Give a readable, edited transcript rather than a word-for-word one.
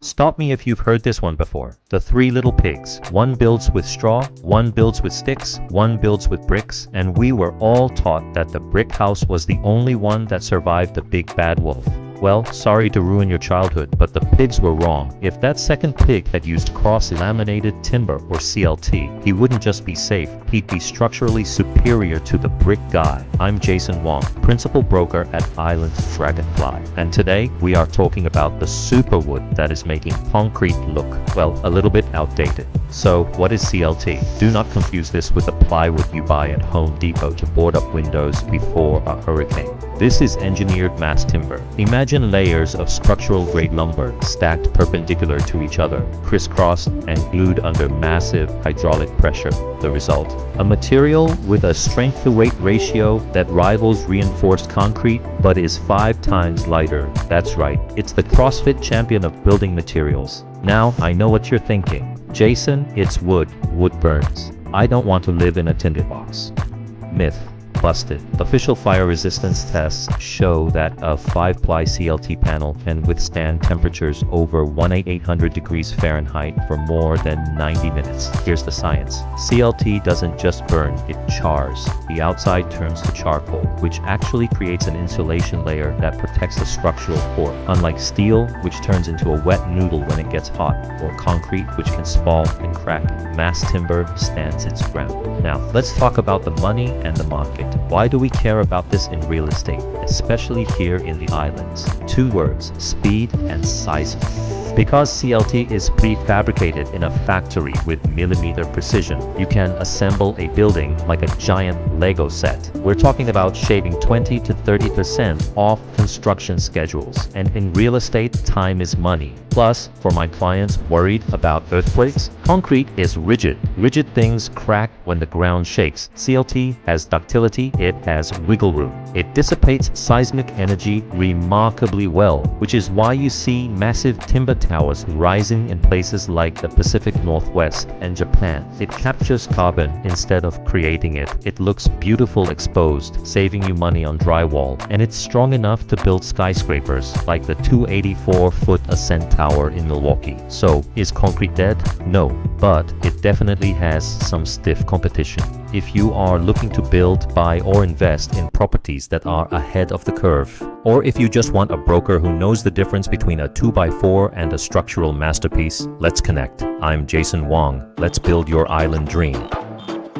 Stop me if you've heard this one before. The three little pigs. One builds with straw, one builds with sticks, one builds with bricks, and we were all taught that the brick house was the only one that survived the big bad wolf. Well, sorry to ruin your childhood, but the pigs were wrong. If that second pig had used cross-laminated timber or CLT, he wouldn't just be safe, he'd be structurally superior to the brick guy. I'm Jason Wong, principal broker at Island Dragonfly, and today we are talking about the superwood that is making concrete look, well, a little bit outdated. So, what is CLT? Do not confuse this with the plywood you buy at Home Depot to board up windows before a hurricane. This is engineered mass timber. Imagine layers of structural grade lumber stacked perpendicular to each other, crisscrossed and glued under massive hydraulic pressure. The result? A material with a strength-to-weight ratio that rivals reinforced concrete but is 5 times lighter. That's right, it's the CrossFit champion of building materials. Now, I know what you're thinking. Jason, it's wood. Wood burns. I don't want to live in a tinderbox. Myth busted. Official fire resistance tests show that a 5-ply CLT panel can withstand temperatures over 1800 degrees Fahrenheit for more than 90 minutes. Here's the science. CLT doesn't just burn, it chars. The outside turns to charcoal, which actually creates an insulation layer that protects the structural core. Unlike steel, which turns into a wet noodle when it gets hot, or concrete, which can spall and crack, mass timber stands its ground. Now, let's talk about the money and the market. Why do we care about this in real estate, especially here in the islands? 2 words, speed and size. Because CLT is prefabricated in a factory with millimeter precision, you can assemble a building like a giant Lego set. We're talking about shaving 20 to 30% off construction schedules. And in real estate, time is money. Plus, for my clients worried about earthquakes, concrete is rigid. Rigid things crack when the ground shakes. CLT has ductility, it has wiggle room. It dissipates seismic energy remarkably well, which is why you see massive timber towers rising in places like the Pacific Northwest and Japan. It captures carbon instead of creating it. It looks beautiful exposed, saving you money on drywall, and it's strong enough to build skyscrapers like the 284-foot Ascent Tower in Milwaukee. So, is concrete dead? No, but it definitely has some stiff competition. If you are looking to build, buy, or invest in properties that are ahead of the curve, or if you just want a broker who knows the difference between a 2x4 and a structural masterpiece, let's connect. I'm Jason Wong. Let's build your island dream.